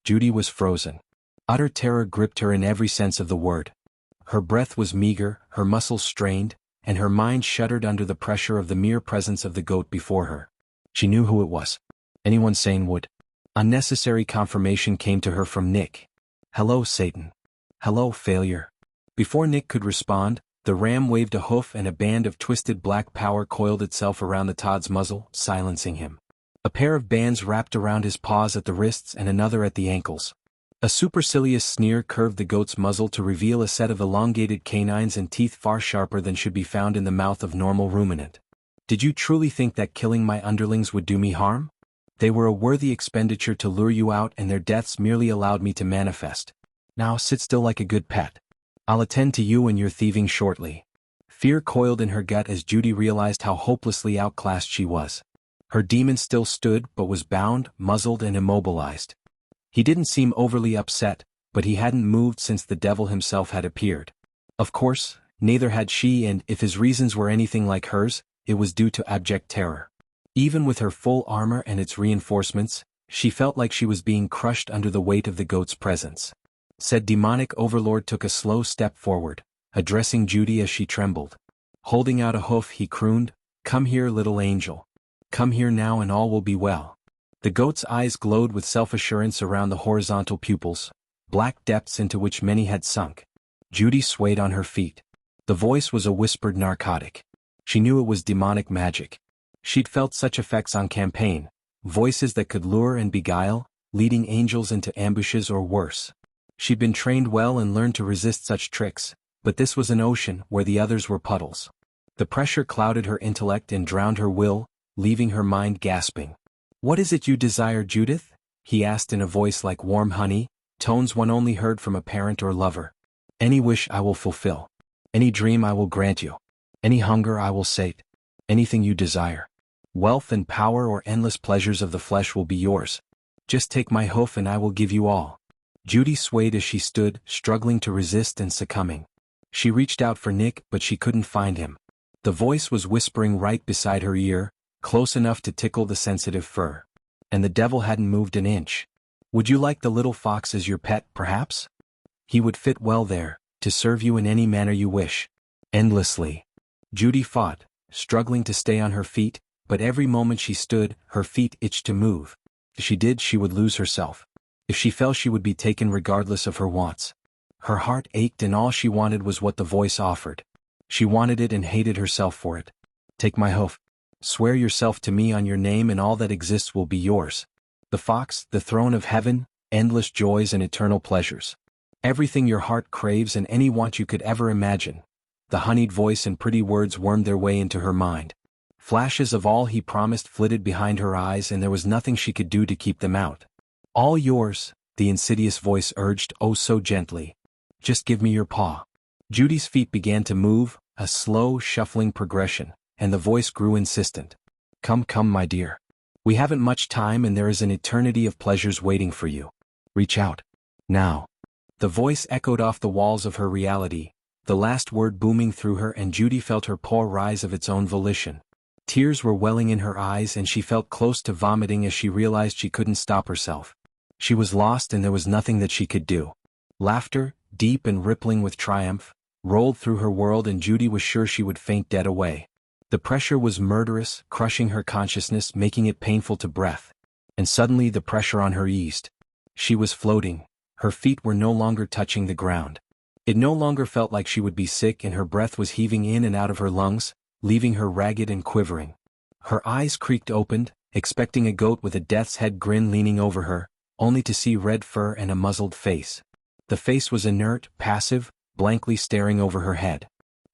Judy was frozen. Utter terror gripped her in every sense of the word. Her breath was meager, her muscles strained, and her mind shuddered under the pressure of the mere presence of the goat before her. She knew who it was. Anyone sane would. Unnecessary confirmation came to her from Nick. "Hello, Satan. Hello, failure." Before Nick could respond, the ram waved a hoof and a band of twisted black power coiled itself around the Todd's muzzle, silencing him. A pair of bands wrapped around his paws at the wrists and another at the ankles. A supercilious sneer curved the goat's muzzle to reveal a set of elongated canines and teeth far sharper than should be found in the mouth of normal ruminant. "Did you truly think that killing my underlings would do me harm? They were a worthy expenditure to lure you out, and their deaths merely allowed me to manifest. Now sit still like a good pet. I'll attend to you and your thieving shortly." Fear coiled in her gut as Judy realized how hopelessly outclassed she was. Her demon still stood but was bound, muzzled and immobilized. He didn't seem overly upset, but he hadn't moved since the devil himself had appeared. Of course, neither had she, and if his reasons were anything like hers, it was due to abject terror. Even with her full armor and its reinforcements, she felt like she was being crushed under the weight of the goat's presence. Said demonic overlord took a slow step forward, addressing Judy as she trembled. Holding out a hoof, he crooned, "Come here, little angel. Come here now and all will be well." The goat's eyes glowed with self-assurance around the horizontal pupils, black depths into which many had sunk. Judy swayed on her feet. The voice was a whispered narcotic. She knew it was demonic magic. She'd felt such effects on campaign, voices that could lure and beguile, leading angels into ambushes or worse. She'd been trained well and learned to resist such tricks, but this was an ocean where the others were puddles. The pressure clouded her intellect and drowned her will, leaving her mind gasping. "What is it you desire, Judith?" he asked in a voice like warm honey, tones one only heard from a parent or lover. "Any wish I will fulfill. Any dream I will grant you. Any hunger I will sate. Anything you desire. Wealth and power or endless pleasures of the flesh will be yours. Just take my hoof and I will give you all." Judy swayed as she stood, struggling to resist and succumbing. She reached out for Nick, but she couldn't find him. The voice was whispering right beside her ear, close enough to tickle the sensitive fur. And the devil hadn't moved an inch. "Would you like the little fox as your pet, perhaps? He would fit well there, to serve you in any manner you wish." Endlessly. Judy fought, struggling to stay on her feet, but every moment she stood, her feet itched to move. If she did, she would lose herself. If she fell, she would be taken regardless of her wants. Her heart ached and all she wanted was what the voice offered. She wanted it and hated herself for it. "Take my hoof. Swear yourself to me on your name and all that exists will be yours. The fox, the throne of heaven, endless joys and eternal pleasures. Everything your heart craves and any want you could ever imagine." The honeyed voice and pretty words wormed their way into her mind. Flashes of all he promised flitted behind her eyes and there was nothing she could do to keep them out. "All yours," the insidious voice urged, oh so gently. "Just give me your paw." Judy's feet began to move, a slow, shuffling progression, and the voice grew insistent. "Come, come, my dear. We haven't much time and there is an eternity of pleasures waiting for you. Reach out. Now." The voice echoed off the walls of her reality, the last word booming through her, and Judy felt her paw rise of its own volition. Tears were welling in her eyes and she felt close to vomiting as she realized she couldn't stop herself. She was lost and there was nothing that she could do. Laughter, deep and rippling with triumph, rolled through her world and Judy was sure she would faint dead away. The pressure was murderous, crushing her consciousness, making it painful to breath. And suddenly the pressure on her eased. She was floating. Her feet were no longer touching the ground. It no longer felt like she would be sick and her breath was heaving in and out of her lungs, leaving her ragged and quivering. Her eyes creaked open, expecting a goat with a death's head grin leaning over her, only to see red fur and a muzzled face. The face was inert, passive, blankly staring over her head.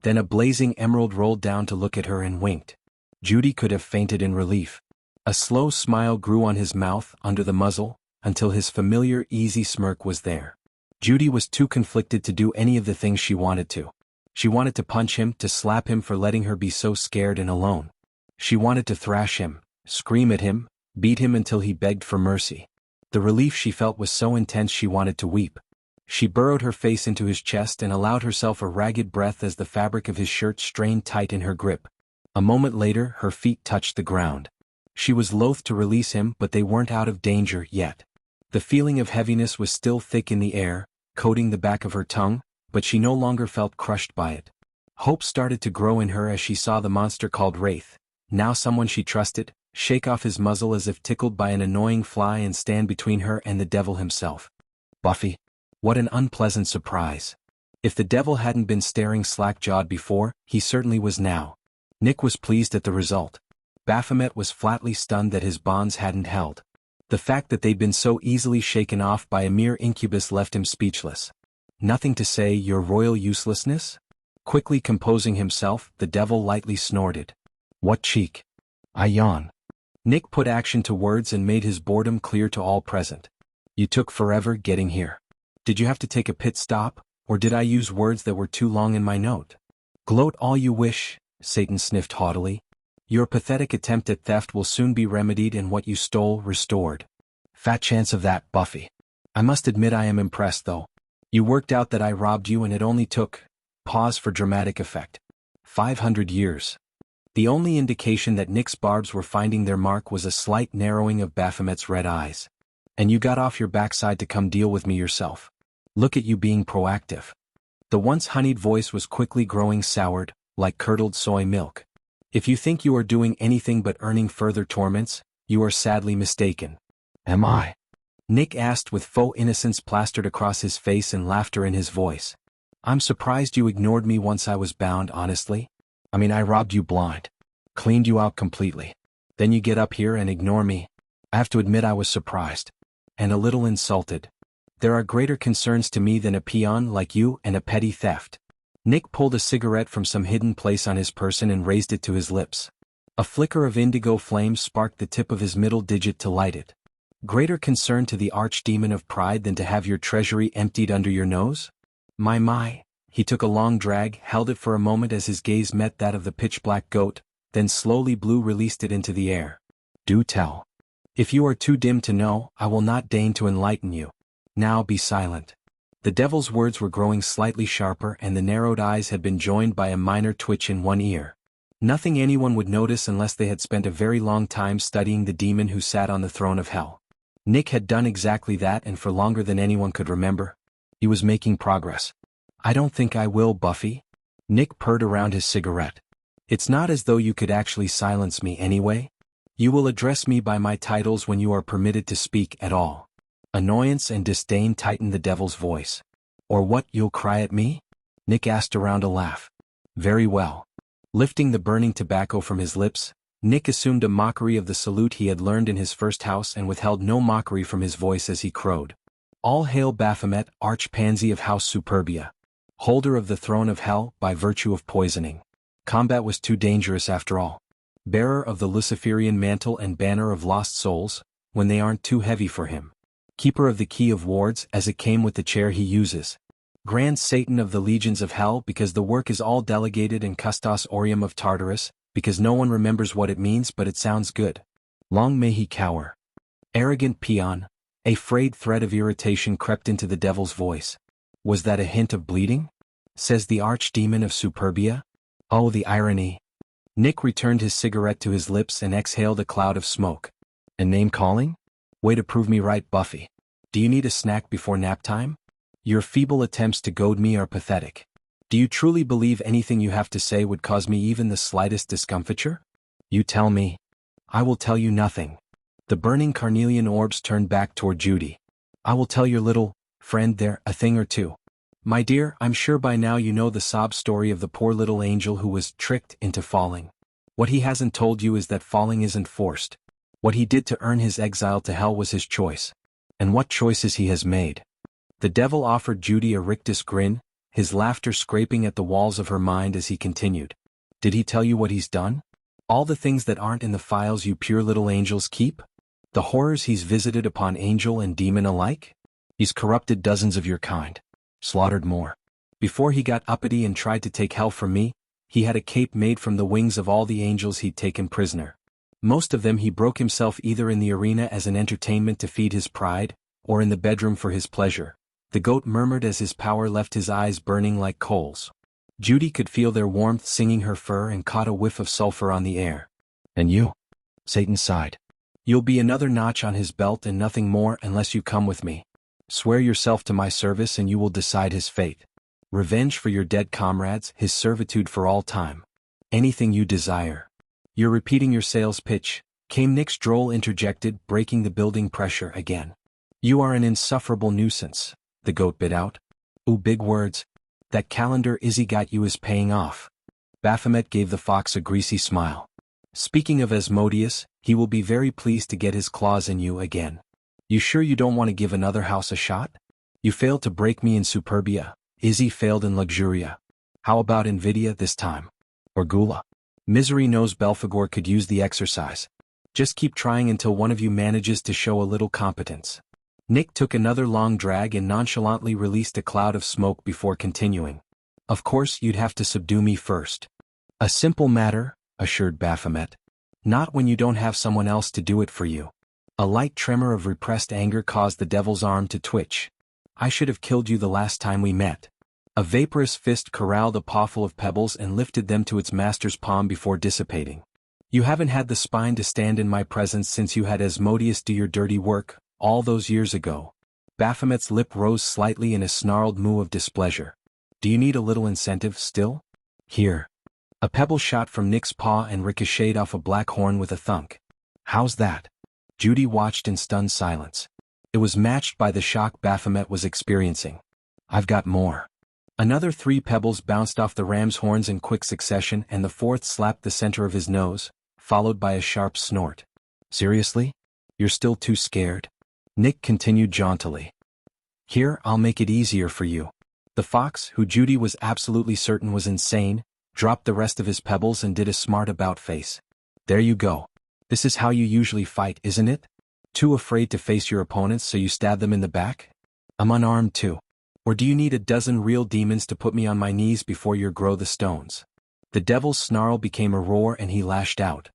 Then a blazing emerald rolled down to look at her and winked. Judy could have fainted in relief. A slow smile grew on his mouth under the muzzle, until his familiar easy smirk was there. Judy was too conflicted to do any of the things she wanted to. She wanted to punch him, to slap him for letting her be so scared and alone. She wanted to thrash him, scream at him, beat him until he begged for mercy. The relief she felt was so intense she wanted to weep. She burrowed her face into his chest and allowed herself a ragged breath as the fabric of his shirt strained tight in her grip. A moment later, her feet touched the ground. She was loath to release him, but they weren't out of danger yet. The feeling of heaviness was still thick in the air, coating the back of her tongue, but she no longer felt crushed by it. Hope started to grow in her as she saw the monster called Wraith, now someone she trusted, shake off his muzzle as if tickled by an annoying fly and stand between her and the devil himself. Buffy. What an unpleasant surprise. If the devil hadn't been staring slack-jawed before, he certainly was now. Nick was pleased at the result. Baphomet was flatly stunned that his bonds hadn't held. The fact that they'd been so easily shaken off by a mere incubus left him speechless. Nothing to say, your royal uselessness? Quickly composing himself, the devil lightly snorted. What cheek. I yawn. Nick put action to words and made his boredom clear to all present. You took forever getting here. Did you have to take a pit stop, or did I use words that were too long in my note? Gloat all you wish, Satan sniffed haughtily. Your pathetic attempt at theft will soon be remedied and what you stole restored. Fat chance of that, Buffy. I must admit I am impressed though. You worked out that I robbed you and it only took, pause for dramatic effect, 500 years. The only indication that Nick's barbs were finding their mark was a slight narrowing of Baphomet's red eyes. And you got off your backside to come deal with me yourself. Look at you being proactive. The once honeyed voice was quickly growing soured, like curdled soy milk. If you think you are doing anything but earning further torments, you are sadly mistaken. Am I? Nick asked with faux innocence plastered across his face and laughter in his voice. I'm surprised you ignored me once I was bound, honestly. I mean, I robbed you blind. Cleaned you out completely. Then you get up here and ignore me. I have to admit I was surprised. And a little insulted. There are greater concerns to me than a peon like you and a petty theft. Nick pulled a cigarette from some hidden place on his person and raised it to his lips. A flicker of indigo flame sparked the tip of his middle digit to light it. Greater concern to the archdemon of pride than to have your treasury emptied under your nose? My. He took a long drag, held it for a moment as his gaze met that of the pitch-black goat, then slowly released it into the air. Do tell. If you are too dim to know, I will not deign to enlighten you. Now be silent. The devil's words were growing slightly sharper and the narrowed eyes had been joined by a minor twitch in one ear. Nothing anyone would notice unless they had spent a very long time studying the demon who sat on the throne of hell. Nick had done exactly that and for longer than anyone could remember. He was making progress. I don't think I will, Buffy. Nick purred around his cigarette. It's not as though you could actually silence me anyway. You will address me by my titles when you are permitted to speak at all. Annoyance and disdain tightened the devil's voice. Or what, you'll cry at me? Nick asked around a laugh. Very well. Lifting the burning tobacco from his lips, Nick assumed a mockery of the salute he had learned in his first house and withheld no mockery from his voice as he crowed. All hail Baphomet, arch-pansy of House Superbia. Holder of the throne of hell by virtue of poisoning. Combat was too dangerous after all. Bearer of the Luciferian mantle and banner of lost souls, when they aren't too heavy for him. Keeper of the key of wards as it came with the chair he uses. Grand Satan of the legions of hell because the work is all delegated in Custos Aureum of Tartarus, because no one remembers what it means but it sounds good. Long may he cower. Arrogant peon. A frayed thread of irritation crept into the devil's voice. Was that a hint of bleeding? Says the archdemon of Superbia? Oh, the irony. Nick returned his cigarette to his lips and exhaled a cloud of smoke. And name-calling? Way to prove me right, Buffy. Do you need a snack before nap time? Your feeble attempts to goad me are pathetic. Do you truly believe anything you have to say would cause me even the slightest discomfiture? You tell me. I will tell you nothing. The burning carnelian orbs turned back toward Judy. I will tell your little friend there a thing or two. My dear, I'm sure by now you know the sob story of the poor little angel who was tricked into falling. What he hasn't told you is that falling isn't forced. What he did to earn his exile to hell was his choice. And what choices he has made. The devil offered Judy a rictus grin, his laughter scraping at the walls of her mind as he continued. Did he tell you what he's done? All the things that aren't in the files you pure little angels keep? The horrors he's visited upon angel and demon alike? He's corrupted dozens of your kind. Slaughtered more. Before he got uppity and tried to take hell from me, he had a cape made from the wings of all the angels he'd taken prisoner. Most of them he broke himself either in the arena as an entertainment to feed his pride, or in the bedroom for his pleasure. The goat murmured as his power left his eyes burning like coals. Judy could feel their warmth singing her fur and caught a whiff of sulfur on the air. And you? Satan sighed. You'll be another notch on his belt and nothing more unless you come with me. Swear yourself to my service and you will decide his fate. Revenge for your dead comrades, his servitude for all time. Anything you desire. You're repeating your sales pitch, came Nick's droll interjected, breaking the building pressure again. You are an insufferable nuisance, the goat bit out. Ooh, big words. That calendar Izzy got you is paying off. Baphomet gave the fox a greasy smile. Speaking of Asmodeus, he will be very pleased to get his claws in you again. You sure you don't want to give another house a shot? You failed to break me in Superbia. Izzy failed in Luxuria. How about Nvidia this time? Or Gula? Misery knows Belphegor could use the exercise. Just keep trying until one of you manages to show a little competence. Nick took another long drag and nonchalantly released a cloud of smoke before continuing. Of course you'd have to subdue me first. A simple matter, assured Baphomet. Not when you don't have someone else to do it for you. A light tremor of repressed anger caused the devil's arm to twitch. I should have killed you the last time we met. A vaporous fist corralled a pawful of pebbles and lifted them to its master's palm before dissipating. You haven't had the spine to stand in my presence since you had Asmodeus do your dirty work, all those years ago. Baphomet's lip rose slightly in a snarled moo of displeasure. Do you need a little incentive still? Here. A pebble shot from Nick's paw and ricocheted off a black horn with a thunk. How's that? Judy watched in stunned silence. It was matched by the shock Baphomet was experiencing. I've got more. Another 3 pebbles bounced off the ram's horns in quick succession and the 4th slapped the center of his nose, followed by a sharp snort. Seriously? You're still too scared? Nick continued jauntily. Here, I'll make it easier for you. The fox, who Judy was absolutely certain was insane, dropped the rest of his pebbles and did a smart about face. There you go. This is how you usually fight, isn't it? Too afraid to face your opponents so you stab them in the back? I'm unarmed too. Or do you need a dozen real demons to put me on my knees before you grow the stones? The devil's snarl became a roar and he lashed out.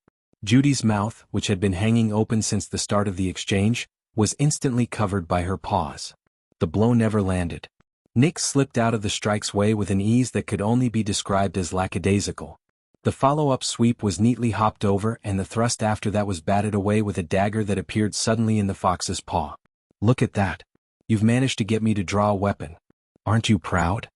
Judy's mouth, which had been hanging open since the start of the exchange, was instantly covered by her paws. The blow never landed. Nick slipped out of the strike's way with an ease that could only be described as lackadaisical. The follow-up sweep was neatly hopped over and the thrust after that was batted away with a dagger that appeared suddenly in the fox's paw. Look at that. You've managed to get me to draw a weapon. Aren't you proud?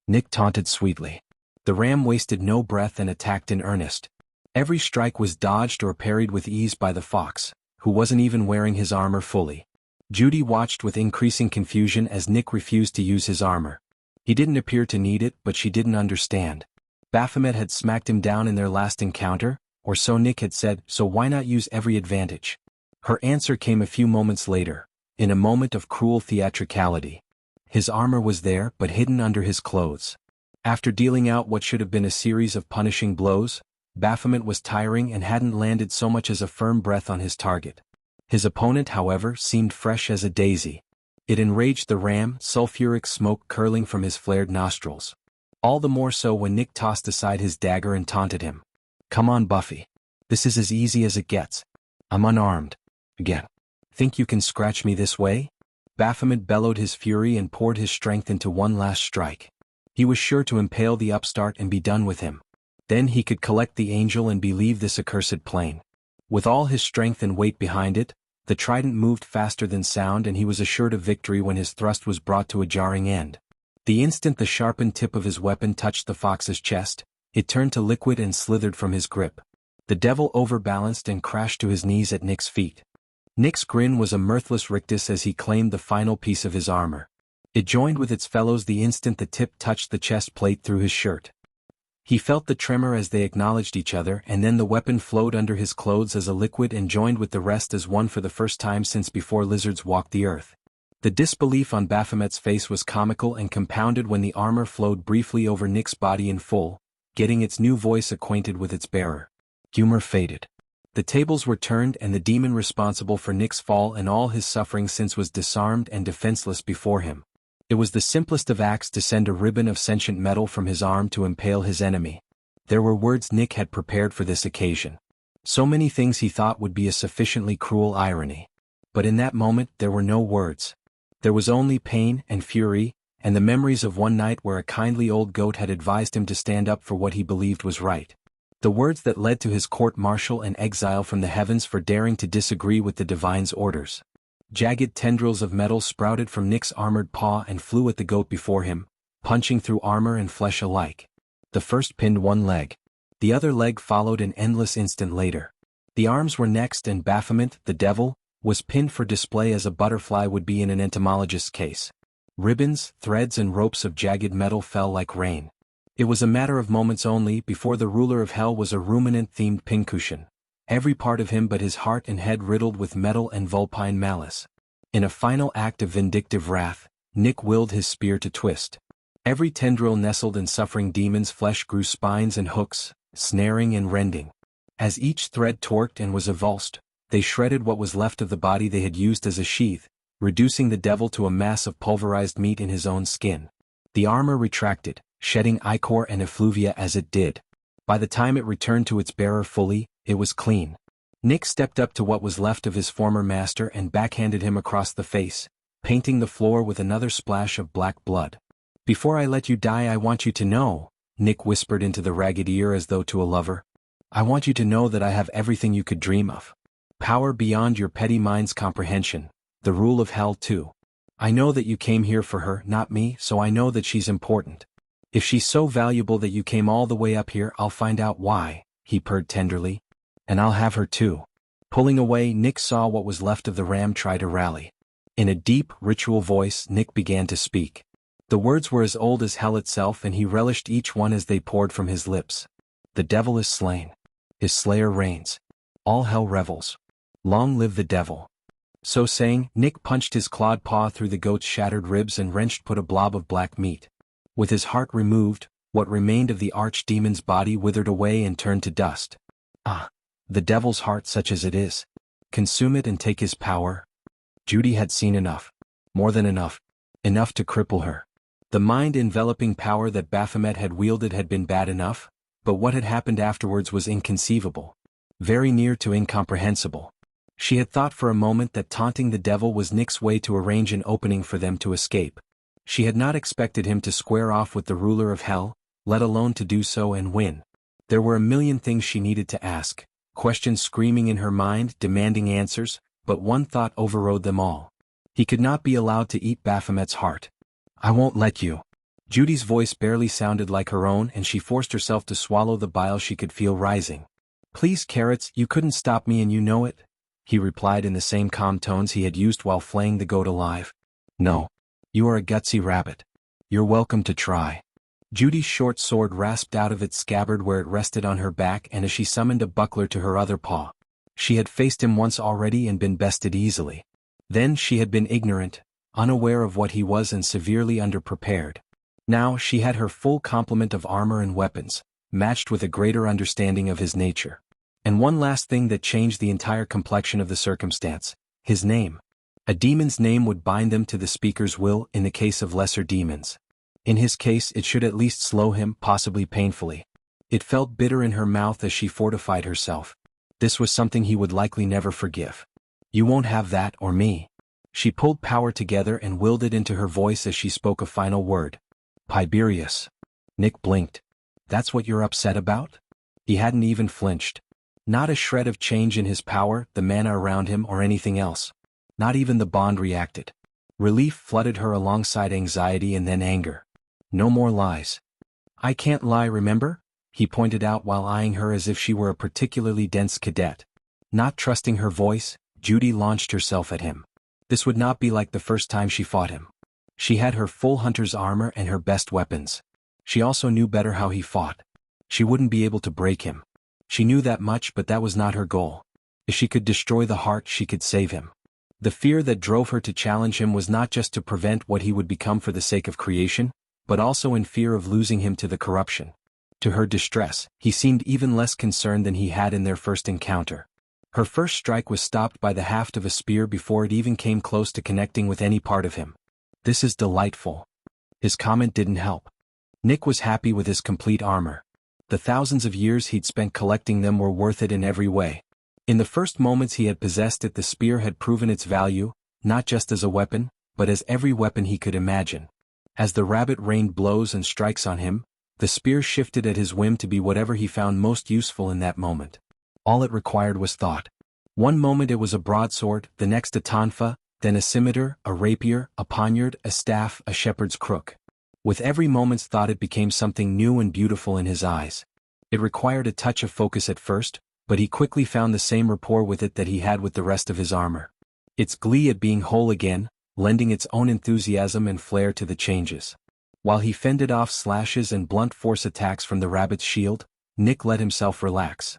Nick taunted sweetly. The ram wasted no breath and attacked in earnest. Every strike was dodged or parried with ease by the fox, who wasn't even wearing his armor fully. Judy watched with increasing confusion as Nick refused to use his armor. He didn't appear to need it, but she didn't understand. Baphomet had smacked him down in their last encounter, or so Nick had said, so why not use every advantage? Her answer came a few moments later, in a moment of cruel theatricality. His armor was there but hidden under his clothes. After dealing out what should have been a series of punishing blows, Baphomet was tiring and hadn't landed so much as a firm breath on his target. His opponent, however, seemed fresh as a daisy. It enraged the ram, sulfuric smoke curling from his flared nostrils. All the more so when Nick tossed aside his dagger and taunted him. Come on, Buffy. This is as easy as it gets. I'm unarmed. Again. Think you can scratch me this way? Baphomet bellowed his fury and poured his strength into one last strike. He was sure to impale the upstart and be done with him. Then he could collect the angel and believe this accursed plane. With all his strength and weight behind it, the trident moved faster than sound and he was assured of victory when his thrust was brought to a jarring end. The instant the sharpened tip of his weapon touched the fox's chest, it turned to liquid and slithered from his grip. The devil overbalanced and crashed to his knees at Nick's feet. Nick's grin was a mirthless rictus as he claimed the final piece of his armor. It joined with its fellows the instant the tip touched the chest plate through his shirt. He felt the tremor as they acknowledged each other and then the weapon flowed under his clothes as a liquid and joined with the rest as one for the first time since before lizards walked the earth. The disbelief on Baphomet's face was comical and compounded when the armor flowed briefly over Nick's body in full, getting its new voice acquainted with its bearer. Humor faded. The tables were turned and the demon responsible for Nick's fall and all his suffering since was disarmed and defenseless before him. It was the simplest of acts to send a ribbon of sentient metal from his arm to impale his enemy. There were words Nick had prepared for this occasion. So many things he thought would be a sufficiently cruel irony. But in that moment there were no words. There was only pain and fury, and the memories of one night where a kindly old goat had advised him to stand up for what he believed was right. The words that led to his court-martial and exile from the heavens for daring to disagree with the divine's orders. Jagged tendrils of metal sprouted from Nick's armored paw and flew at the goat before him, punching through armor and flesh alike. The first pinned one leg. The other leg followed an endless instant later. The arms were next, and Baphomet, the devil, was pinned for display as a butterfly would be in an entomologist's case. Ribbons, threads and ropes of jagged metal fell like rain. It was a matter of moments only before the ruler of hell was a ruminant-themed pincushion, every part of him but his heart and head riddled with metal and vulpine malice. In a final act of vindictive wrath, Nick willed his spear to twist. Every tendril nestled in suffering demon's flesh grew spines and hooks, snaring and rending. As each thread torqued and was avulsed, they shredded what was left of the body they had used as a sheath, reducing the devil to a mass of pulverized meat in his own skin. The armor retracted, shedding ichor and effluvia as it did. By the time it returned to its bearer fully, it was clean. Nick stepped up to what was left of his former master and backhanded him across the face, painting the floor with another splash of black blood. "Before I let you die, I want you to know," Nick whispered into the ragged ear as though to a lover. "I want you to know that I have everything you could dream of. Power beyond your petty mind's comprehension, the rule of hell too. I know that you came here for her, not me, so I know that she's important. If she's so valuable that you came all the way up here, I'll find out why," he purred tenderly. "And I'll have her too." Pulling away, Nick saw what was left of the ram try to rally. In a deep, ritual voice, Nick began to speak. The words were as old as hell itself, and he relished each one as they poured from his lips. "The devil is slain. His slayer reigns. All hell revels. Long live the devil." So saying, Nick punched his clawed paw through the goat's shattered ribs and wrenched a blob of black meat. With his heart removed, what remained of the archdemon's body withered away and turned to dust. Ah! The devil's heart, such as it is. Consume it and take his power. Judy had seen enough. More than enough. Enough to cripple her. The mind-enveloping power that Baphomet had wielded had been bad enough, but what had happened afterwards was inconceivable. Very near to incomprehensible. She had thought for a moment that taunting the devil was Nick's way to arrange an opening for them to escape. She had not expected him to square off with the ruler of hell, let alone to do so and win. There were a million things she needed to ask, questions screaming in her mind, demanding answers, but one thought overrode them all. He could not be allowed to eat Baphomet's heart. "I won't let you." Judy's voice barely sounded like her own, and she forced herself to swallow the bile she could feel rising. "Please, Carrots, you couldn't stop me and you know it," he replied in the same calm tones he had used while flaying the goat alive. "No. You are a gutsy rabbit. You're welcome to try." Judy's short sword rasped out of its scabbard where it rested on her back, and as she summoned a buckler to her other paw. She had faced him once already and been bested easily. Then she had been ignorant, unaware of what he was and severely underprepared. Now she had her full complement of armor and weapons, matched with a greater understanding of his nature. And one last thing that changed the entire complexion of the circumstance: his name. A demon's name would bind them to the speaker's will in the case of lesser demons. In his case it should at least slow him, possibly painfully. It felt bitter in her mouth as she fortified herself. This was something he would likely never forgive. "You won't have that, or me." She pulled power together and willed it into her voice as she spoke a final word. "Tiberius." Nick blinked. "That's what you're upset about?" He hadn't even flinched. Not a shred of change in his power, the mana around him, or anything else. Not even the bond reacted. Relief flooded her alongside anxiety and then anger. "No more lies." "I can't lie, remember?" he pointed out while eyeing her as if she were a particularly dense cadet. Not trusting her voice, Judy launched herself at him. This would not be like the first time she fought him. She had her full hunter's armor and her best weapons. She also knew better how he fought. She wouldn't be able to break him. She knew that much, but that was not her goal. If she could destroy the heart, she could save him. The fear that drove her to challenge him was not just to prevent what he would become for the sake of creation, but also in fear of losing him to the corruption. To her distress, he seemed even less concerned than he had in their first encounter. Her first strike was stopped by the haft of a spear before it even came close to connecting with any part of him. "This is delightful." His comment didn't help. Nick was happy with his complete armor. The thousands of years he'd spent collecting them were worth it in every way. In the first moments he had possessed it, the spear had proven its value, not just as a weapon, but as every weapon he could imagine. As the rabbit rained blows and strikes on him, The spear shifted at his whim to be whatever he found most useful in that moment. All it required was thought. One moment it was a broadsword, the next a tonfa, then a scimitar, a rapier, a poniard, a staff, a shepherd's crook. With every moment's thought it became something new and beautiful in his eyes. It required a touch of focus at first, but he quickly found the same rapport with it that he had with the rest of his armor. Its glee at being whole again, lending its own enthusiasm and flair to the changes. While he fended off slashes and blunt force attacks from the rabbit's shield, Nick let himself relax.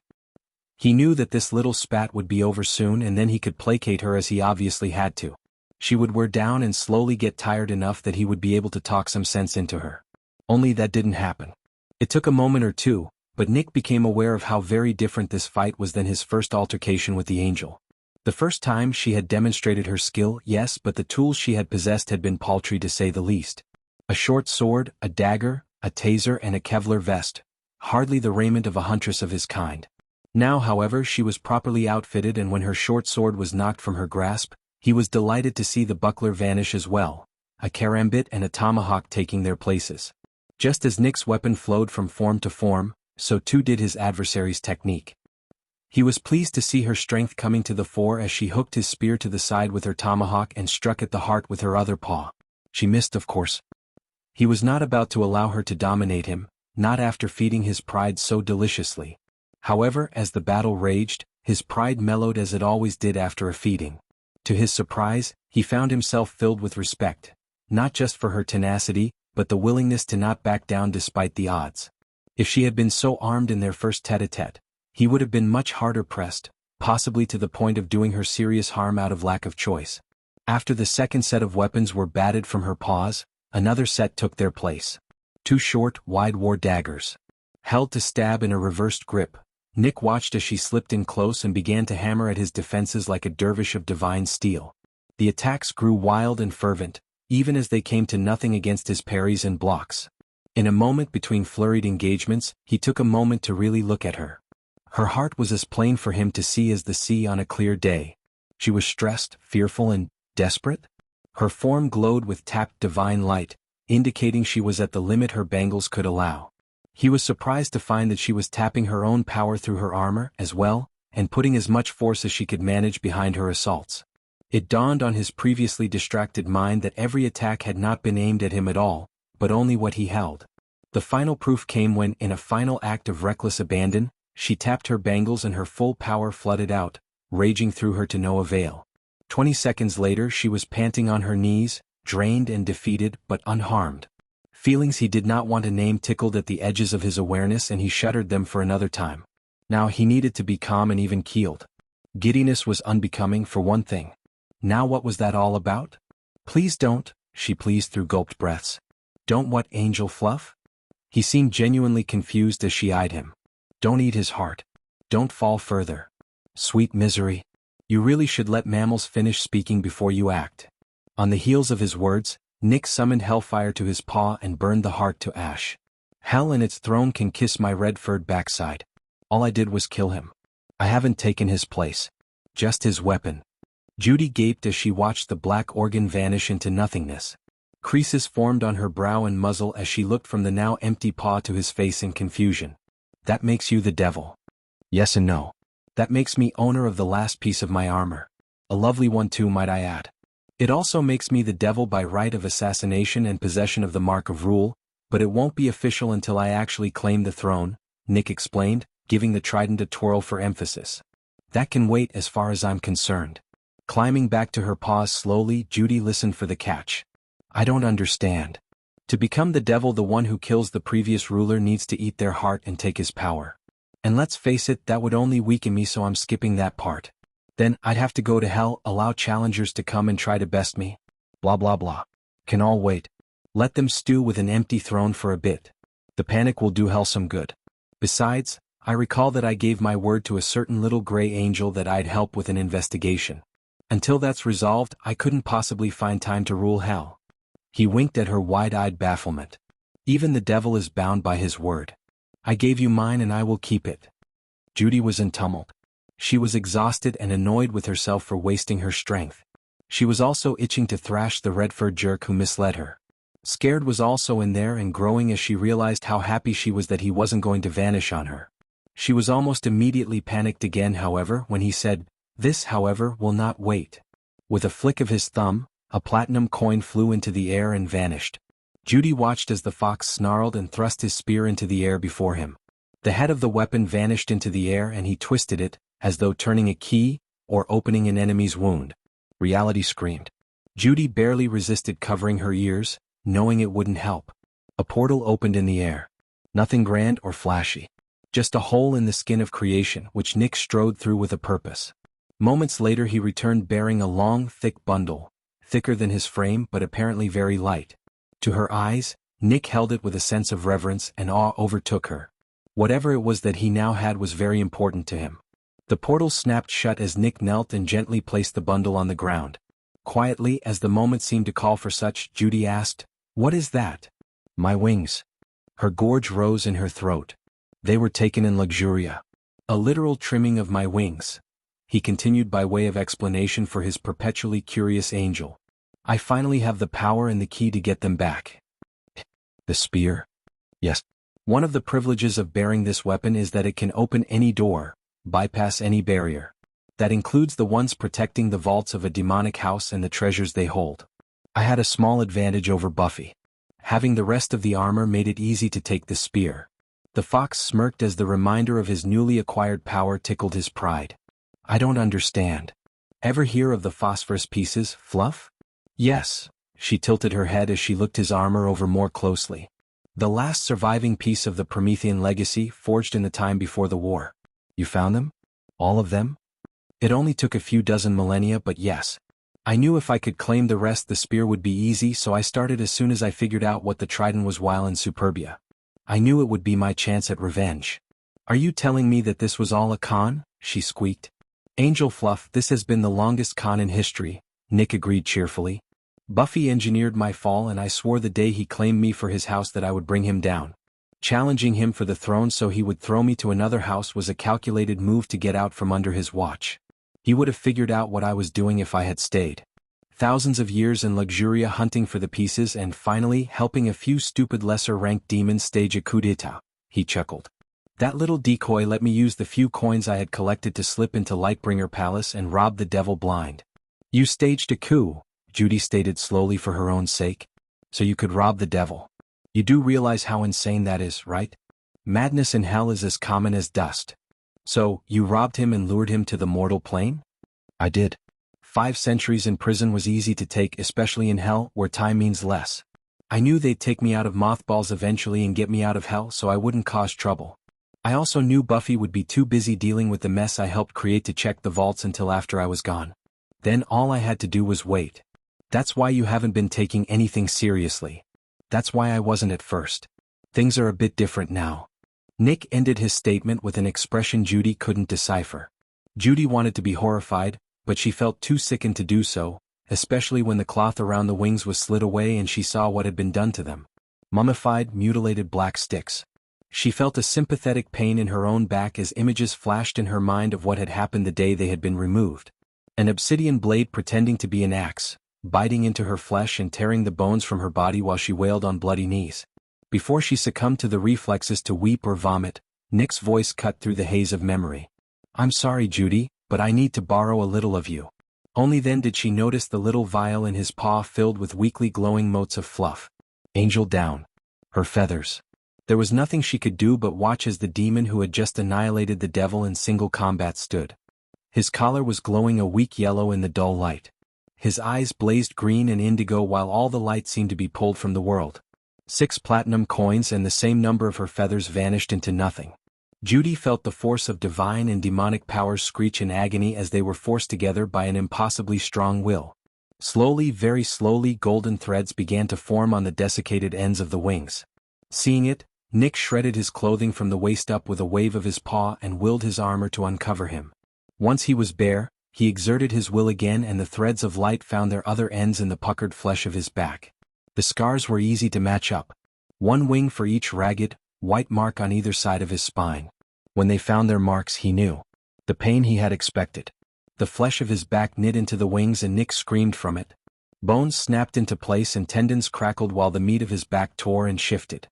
He knew that this little spat would be over soon and then he could placate her as he obviously had to. She would wear down and slowly get tired enough that he would be able to talk some sense into her. Only that didn't happen. It took a moment or two, but Nick became aware of how very different this fight was than his first altercation with the angel. The first time she had demonstrated her skill, yes, but the tools she had possessed had been paltry to say the least. A short sword, a dagger, a taser and a Kevlar vest, hardly the raiment of a huntress of his kind. Now, however, she was properly outfitted and when her short sword was knocked from her grasp, he was delighted to see the buckler vanish as well, a karambit and a tomahawk taking their places. Just as Nick's weapon flowed from form to form, so too did his adversary's technique. He was pleased to see her strength coming to the fore as she hooked his spear to the side with her tomahawk and struck at the heart with her other paw. She missed, of course. He was not about to allow her to dominate him, not after feeding his pride so deliciously. However, as the battle raged, his pride mellowed as it always did after a feeding. To his surprise, he found himself filled with respect, not just for her tenacity, but the willingness to not back down despite the odds. If she had been so armed in their first tete-a-tete, he would have been much harder pressed, possibly to the point of doing her serious harm out of lack of choice. After the second set of weapons were batted from her paws, another set took their place. Two short, wide war daggers. Held to stab in a reversed grip, Nick watched as she slipped in close and began to hammer at his defenses like a dervish of divine steel. The attacks grew wild and fervent, even as they came to nothing against his parries and blocks. In a moment between flurried engagements, he took a moment to really look at her. Her heart was as plain for him to see as the sea on a clear day. She was stressed, fearful and desperate. Her form glowed with tapped divine light, indicating she was at the limit her bangles could allow. He was surprised to find that she was tapping her own power through her armor, as well, and putting as much force as she could manage behind her assaults. It dawned on his previously distracted mind that every attack had not been aimed at him at all, but only what he held. The final proof came when, in a final act of reckless abandon, she tapped her bangles and her full power flooded out, raging through her to no avail. 20 seconds later she was panting on her knees, drained and defeated but unharmed. Feelings he did not want to name tickled at the edges of his awareness and he shuddered them for another time. Now he needed to be calm and even-keeled. Giddiness was unbecoming for one thing. Now what was that all about? Please don't, she pleased through gulped breaths. Don't what, angel fluff? He seemed genuinely confused as she eyed him. Don't eat his heart. Don't fall further. Sweet misery. You really should let mammals finish speaking before you act. On the heels of his words, Nick summoned hellfire to his paw and burned the heart to ash. Hell and its throne can kiss my red-furred backside. All I did was kill him. I haven't taken his place. Just his weapon. Judy gaped as she watched the black organ vanish into nothingness. Creases formed on her brow and muzzle as she looked from the now empty paw to his face in confusion. That makes you the devil. Yes and no. That makes me owner of the last piece of my armor. A lovely one too, might I add. It also makes me the devil by right of assassination and possession of the Mark of Rule, but it won't be official until I actually claim the throne, Nick explained, giving the trident a twirl for emphasis. That can wait as far as I'm concerned. Climbing back to her paws slowly, Judy listened for the catch. I don't understand. To become the devil, the one who kills the previous ruler needs to eat their heart and take his power. And let's face it, that would only weaken me, so I'm skipping that part. Then, I'd have to go to hell, allow challengers to come and try to best me. Blah blah blah. Can all wait. Let them stew with an empty throne for a bit. The panic will do hell some good. Besides, I recall that I gave my word to a certain little gray angel that I'd help with an investigation. Until that's resolved, I couldn't possibly find time to rule hell. He winked at her wide-eyed bafflement. Even the devil is bound by his word. I gave you mine and I will keep it. Judy was in tumult. She was exhausted and annoyed with herself for wasting her strength. She was also itching to thrash the red-furred jerk who misled her. Scared was also in there and growing as she realized how happy she was that he wasn't going to vanish on her. She was almost immediately panicked again, however, when he said, "This, however, will not wait." With a flick of his thumb, a platinum coin flew into the air and vanished. Judy watched as the fox snarled and thrust his spear into the air before him. The head of the weapon vanished into the air and he twisted it, as though turning a key, or opening an enemy's wound. Reality screamed. Judy barely resisted covering her ears, knowing it wouldn't help. A portal opened in the air. Nothing grand or flashy. Just a hole in the skin of creation which Nick strode through with a purpose. Moments later he returned bearing a long, thick bundle, thicker than his frame but apparently very light. To her eyes, Nick held it with a sense of reverence and awe overtook her. Whatever it was that he now had was very important to him. The portal snapped shut as Nick knelt and gently placed the bundle on the ground. Quietly, as the moment seemed to call for such, Judy asked, "What is that?" "My wings." Her gorge rose in her throat. "They were taken in Luxuria. A literal trimming of my wings," he continued by way of explanation for his perpetually curious angel. "I finally have the power and the key to get them back." "The spear?" "Yes. One of the privileges of bearing this weapon is that it can open any door, bypass any barrier. That includes the ones protecting the vaults of a demonic house and the treasures they hold. I had a small advantage over Buffy. Having the rest of the armor made it easy to take the spear." The fox smirked as the reminder of his newly acquired power tickled his pride. "I don't understand. Ever hear of the phosphorus pieces, Fluff?" "Yes." She tilted her head as she looked his armor over more closely. "The last surviving piece of the Promethean legacy forged in the time before the war. You found them? All of them?" "It only took a few dozen millennia, but yes. I knew if I could claim the rest the spear would be easy, so I started as soon as I figured out what the trident was while in Superbia. I knew it would be my chance at revenge." "Are you telling me that this was all a con?" she squeaked. "Angel Fluff, this has been the longest con in history," Nick agreed cheerfully. "Buffy engineered my fall and I swore the day he claimed me for his house that I would bring him down. Challenging him for the throne so he would throw me to another house was a calculated move to get out from under his watch. He would have figured out what I was doing if I had stayed. Thousands of years in Luxuria hunting for the pieces and finally helping a few stupid lesser-ranked demons stage a coup d'etat," he chuckled. "That little decoy let me use the few coins I had collected to slip into Lightbringer Palace and rob the devil blind." "You staged a coup," Judy stated slowly for her own sake. "So you could rob the devil. You do realize how insane that is, right? Madness in hell is as common as dust. So, you robbed him and lured him to the mortal plane?" "I did. 5 centuries in prison was easy to take, especially in hell, where time means less. I knew they'd take me out of mothballs eventually and get me out of hell so I wouldn't cause trouble. I also knew Buffy would be too busy dealing with the mess I helped create to check the vaults until after I was gone. Then all I had to do was wait. That's why you haven't been taking anything seriously. That's why I wasn't at first. Things are a bit different now." Nick ended his statement with an expression Judy couldn't decipher. Judy wanted to be horrified, but she felt too sickened to do so, especially when the cloth around the wings was slid away and she saw what had been done to them. Mummified, mutilated black sticks. She felt a sympathetic pain in her own back as images flashed in her mind of what had happened the day they had been removed. An obsidian blade pretending to be an axe, biting into her flesh and tearing the bones from her body while she wailed on bloody knees. Before she succumbed to the reflexes to weep or vomit, Nick's voice cut through the haze of memory. "I'm sorry, Judy, but I need to borrow a little of you." Only then did she notice the little vial in his paw filled with weakly glowing motes of fluff. Angel down. Her feathers. There was nothing she could do but watch as the demon who had just annihilated the devil in single combat stood. His collar was glowing a weak yellow in the dull light. His eyes blazed green and indigo while all the light seemed to be pulled from the world. 6 platinum coins and the same number of her feathers vanished into nothing. Judy felt the force of divine and demonic powers screech in agony as they were forced together by an impossibly strong will. Slowly, very slowly, golden threads began to form on the desiccated ends of the wings. Seeing it, Nick shredded his clothing from the waist up with a wave of his paw and willed his armor to uncover him. Once he was bare, he exerted his will again and the threads of light found their other ends in the puckered flesh of his back. The scars were easy to match up. 1 wing for each ragged, white mark on either side of his spine. When they found their marks he knew. The pain he had expected. The flesh of his back knit into the wings and Nick screamed from it. Bones snapped into place and tendons crackled while the meat of his back tore and shifted.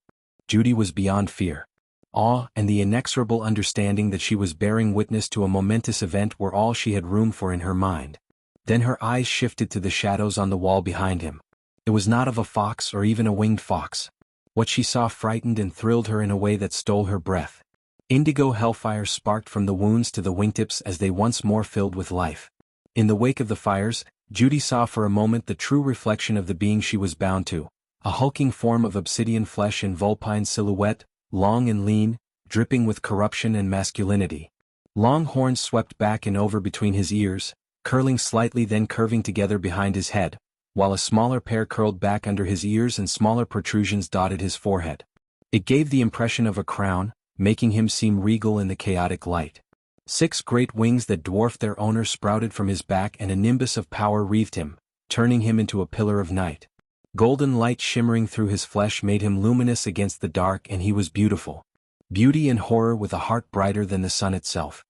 Judy was beyond fear. Awe and the inexorable understanding that she was bearing witness to a momentous event were all she had room for in her mind. Then her eyes shifted to the shadows on the wall behind him. It was not of a fox or even a winged fox. What she saw frightened and thrilled her in a way that stole her breath. Indigo hellfire sparked from the wounds to the wingtips as they once more filled with life. In the wake of the fires, Judy saw for a moment the true reflection of the being she was bound to, a hulking form of obsidian flesh in vulpine silhouette, long and lean, dripping with corruption and masculinity. Long horns swept back and over between his ears, curling slightly then curving together behind his head, while a smaller pair curled back under his ears and smaller protrusions dotted his forehead. It gave the impression of a crown, making him seem regal in the chaotic light. 6 great wings that dwarfed their owner sprouted from his back and a nimbus of power wreathed him, turning him into a pillar of night. Golden light shimmering through his flesh made him luminous against the dark, and he was beautiful. Beauty and horror with a heart brighter than the sun itself.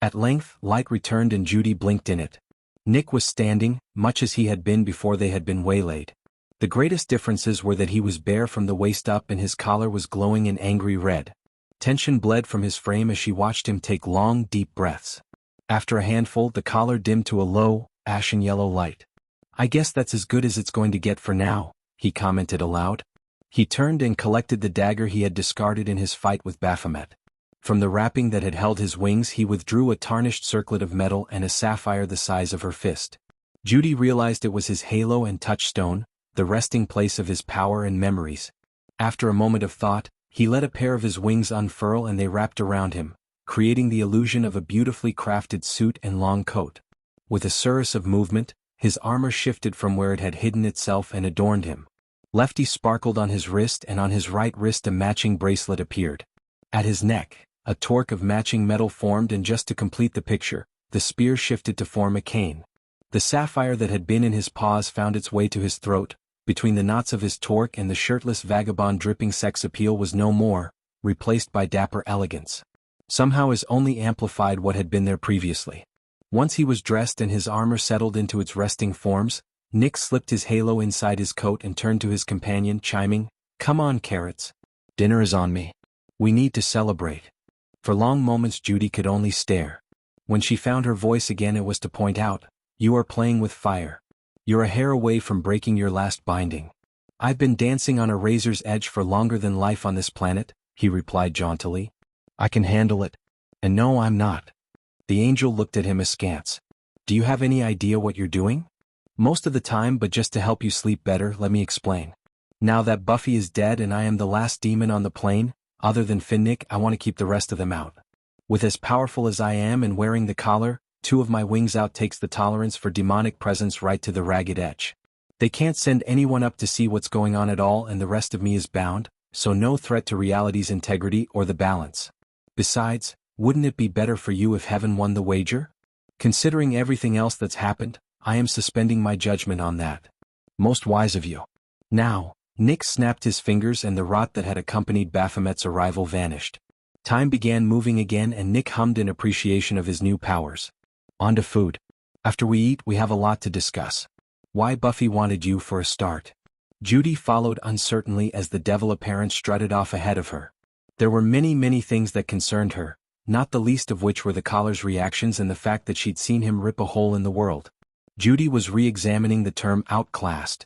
At length, light returned and Judy blinked in it. Nick was standing, much as he had been before they had been waylaid. The greatest differences were that he was bare from the waist up and his collar was glowing an angry red. Tension bled from his frame as she watched him take long, deep breaths. After a handful, the collar dimmed to a low, ashen yellow light. "I guess that's as good as it's going to get for now," he commented aloud. He turned and collected the dagger he had discarded in his fight with Baphomet. From the wrapping that had held his wings he withdrew a tarnished circlet of metal and a sapphire the size of her fist. Judy realized it was his halo and touchstone, the resting place of his power and memories. After a moment of thought, he let a pair of his wings unfurl and they wrapped around him, creating the illusion of a beautifully crafted suit and long coat. With a surus of movement, his armor shifted from where it had hidden itself and adorned him. Lefty sparkled on his wrist, and on his right wrist a matching bracelet appeared. At his neck, a torque of matching metal formed, and just to complete the picture, the spear shifted to form a cane. The sapphire that had been in his paws found its way to his throat. Between the knots of his torque and the shirtless vagabond dripping sex appeal was no more, replaced by dapper elegance. Somehow his only amplified what had been there previously. Once he was dressed and his armor settled into its resting forms, Nick slipped his halo inside his coat and turned to his companion, chiming, "Come on, Carrots. Dinner is on me. We need to celebrate." For long moments Judy could only stare. When she found her voice again it was to point out, "You are playing with fire. You're a hair away from breaking your last binding." "I've been dancing on a razor's edge for longer than life on this planet," he replied jauntily. "I can handle it. And no, I'm not." The angel looked at him askance. "Do you have any idea what you're doing?" "Most of the time, but just to help you sleep better, let me explain. Now that Buffy is dead and I am the last demon on the plane, other than Finnick, I want to keep the rest of them out. With as powerful as I am and wearing the collar, 2 of my wings out takes the tolerance for demonic presence right to the ragged edge. They can't send anyone up to see what's going on at all, and the rest of me is bound, so no threat to reality's integrity or the balance. Besides, wouldn't it be better for you if heaven won the wager? Considering everything else that's happened, I am suspending my judgment on that." "Most wise of you." Now, Nick snapped his fingers and the rot that had accompanied Baphomet's arrival vanished. Time began moving again and Nick hummed in appreciation of his new powers. "On to food. After we eat we have a lot to discuss. Why Buffy wanted you for a start." Judy followed uncertainly as the devil apparent strutted off ahead of her. There were many things that concerned her, not the least of which were the collar's reactions and the fact that she'd seen him rip a hole in the world. Judy was re-examining the term outclassed,